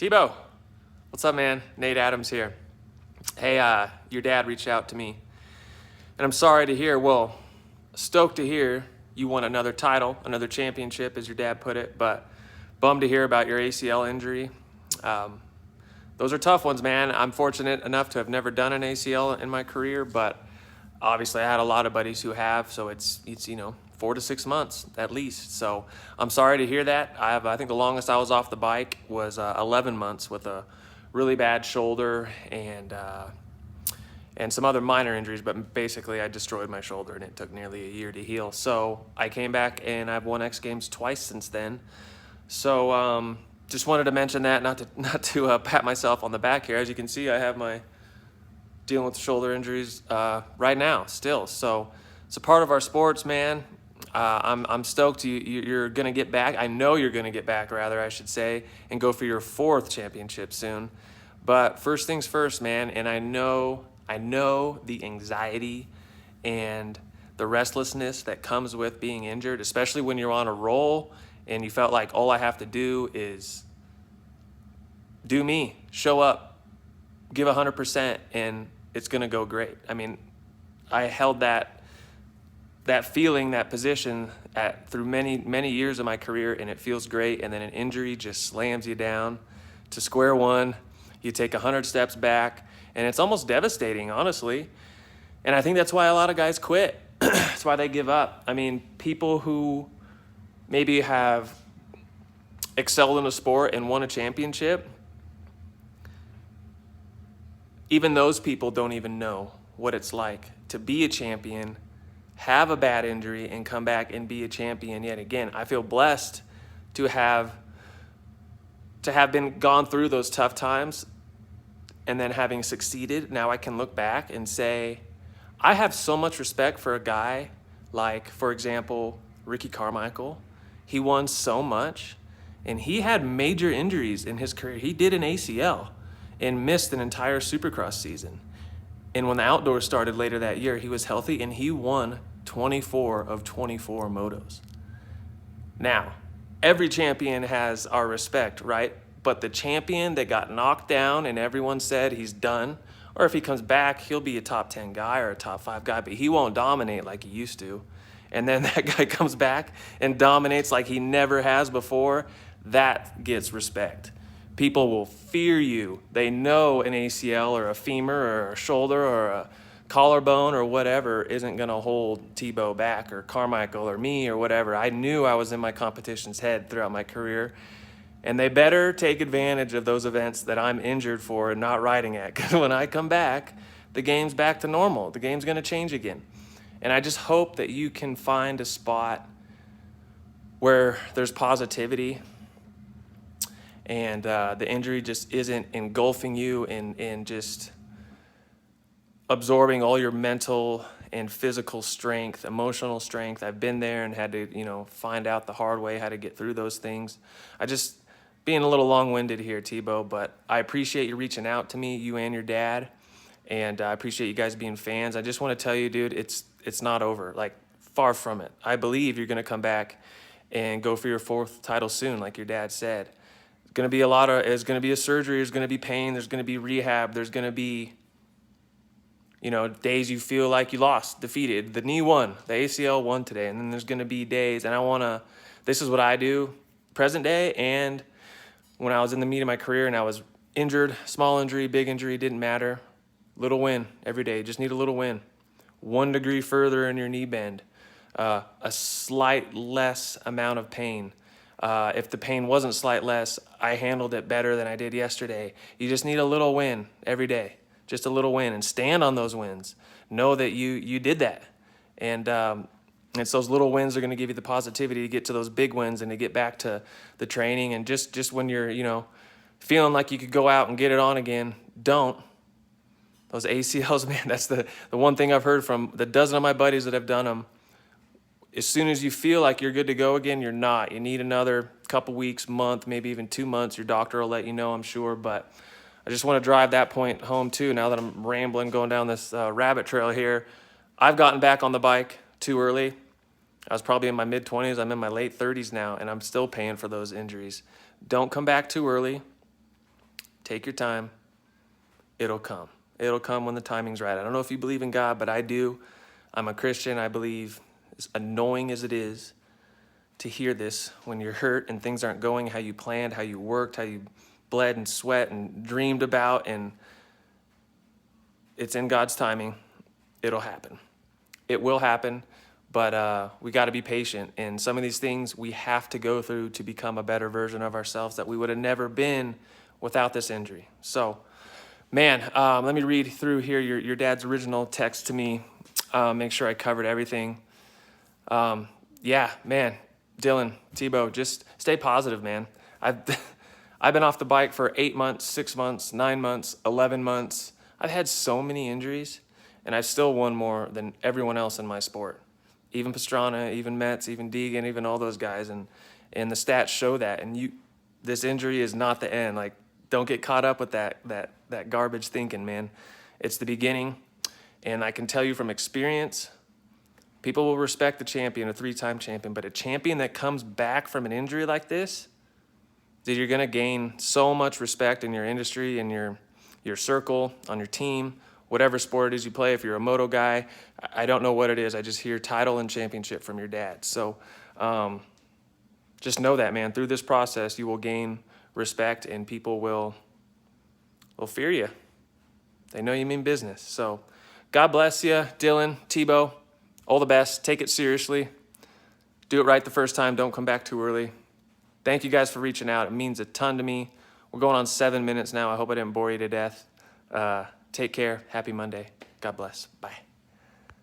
Thibault, what's up, man? Nate Adams here. Hey, your dad reached out to me, and I'm sorry to hear, stoked to hear you won another title, another championship, as your dad put it, but bummed to hear about your ACL injury. Those are tough ones, man. I'm fortunate enough to have never done an ACL in my career, but obviously I had a lot of buddies who have, so it's 4 to 6 months at least. So I'm sorry to hear that. I think the longest I was off the bike was 11 months with a really bad shoulder and some other minor injuries, but basically I destroyed my shoulder and it took nearly a year to heal. So I came back and I've won X Games twice since then. So just wanted to mention that, not to pat myself on the back here. As you can see, I have my dealing with shoulder injuries right now still. So it's a part of our sports, man. I'm stoked you're going to get back. I know you're going to get back, rather, I should say, and go for your 4th championship soon. But first things first, man, and I know the anxiety and the restlessness that comes with being injured, especially when you're on a roll and you felt like all I have to do is do me, show up, give 100%, and it's going to go great. I mean, I held that feeling, that position through many years of my career, and it feels great. And then an injury just slams you down to square one. You take 100 steps back, and it's almost devastating, honestly. And I think that's why a lot of guys quit. That's why they give up. I mean, people who maybe have excelled in a sport and won a championship, even those people don't even know what it's like to be a champion, have a bad injury, and come back and be a champion yet again. I feel blessed to have been gone through those tough times, and then having succeeded, now I can look back and say, I have so much respect for a guy like, for example, Ricky Carmichael. He won so much, and he had major injuries in his career. He did an ACL and missed an entire Supercross season. And when the outdoors started later that year, he was healthy, and he won 24 of 24 motos. Now, every champion has our respect, right? But the champion that got knocked down and everyone said he's done, or if he comes back, he'll be a top 10 guy or a top 5 guy, but he won't dominate like he used to. And then that guy comes back and dominates like he never has before, that gets respect. People will fear you. They know an ACL or a femur or a shoulder or a collarbone or whatever isn't going to hold Thibault back, or Carmichael or me or whatever. I knew I was in my competition's head throughout my career, and they better take advantage of those events that I'm injured for and not riding at, because when I come back, the game's back to normal. The game's going to change again. And I just hope that you can find a spot where there's positivity and the injury just isn't engulfing you and just absorbing all your mental and physical strength, emotional strength. I've been there and had to, find out the hard way how to get through those things. Being a little long-winded here, Thibault, but I appreciate you reaching out to me, you and your dad, and I appreciate you guys being fans. I just want to tell you, dude, it's not over, like, far from it. I believe you're going to come back and go for your 4th title soon, like your dad said. It's going to be a surgery, there's going to be pain, there's going to be rehab, there's going to be, days you feel like you lost, defeated. The knee won, the ACL won today, and then there's going to be days, and this is what I do, present day, and when I was in the meat of my career and I was injured, small injury, big injury, didn't matter. Little win every day. Just need a little win. 1 degree further in your knee bend. A slight less amount of pain. If the pain wasn't slight less, I handled it better than I did yesterday. You just need a little win every day. Just a little win, and stand on those wins. Know that you did that. And it's those little wins that are going to give you the positivity to get to those big wins and to get back to the training. And just when you're, feeling like you could go out and get it on again, don't. Those ACLs, man, that's the one thing I've heard from the dozen of my buddies that have done them. As soon as you feel like you're good to go again, you're not. You need another couple weeks, month, maybe even 2 months. Your doctor will let you know, I'm sure. But I just want to drive that point home, too, now that I'm rambling, going down this rabbit trail here. I've gotten back on the bike too early. I was probably in my mid-20s. I'm in my late 30s now, and I'm still paying for those injuries. Don't come back too early. Take your time. It'll come. It'll come when the timing's right. I don't know if you believe in God, but I do. I'm a Christian. I believe, as annoying as it is to hear this when you're hurt and things aren't going how you planned, how you worked, how you bled and sweat and dreamed about, and it's in God's timing. It'll happen. It will happen, but we got to be patient. And some of these things we have to go through to become a better version of ourselves that we would have never been without this injury. So, man, let me read through here your dad's original text to me. Make sure I covered everything. Yeah, man, Dylan Thibault, just stay positive, man. I've been off the bike for 8 months, 6 months, 9 months, 11 months. I've had so many injuries, and I've still won more than everyone else in my sport. Even Pastrana, even Metz, even Deegan, even all those guys. And the stats show that. And this injury is not the end. Like, don't get caught up with that garbage thinking, man. It's the beginning. And I can tell you from experience, people will respect the champion, a 3-time champion, but a champion that comes back from an injury like this, dude, you're going to gain so much respect in your industry, in your circle, on your team, whatever sport it is you play. If you're a moto guy, I don't know what it is. I just hear title and championship from your dad. So just know that, man. Through this process, you will gain respect, and people will fear you. They know you mean business. So God bless you, Dylan, Thibault. All the best. Take it seriously. Do it right the first time. Don't come back too early. Thank you guys for reaching out. It means a ton to me. We're going on 7 minutes now. I hope I didn't bore you to death. Take care. Happy Monday. God bless. Bye.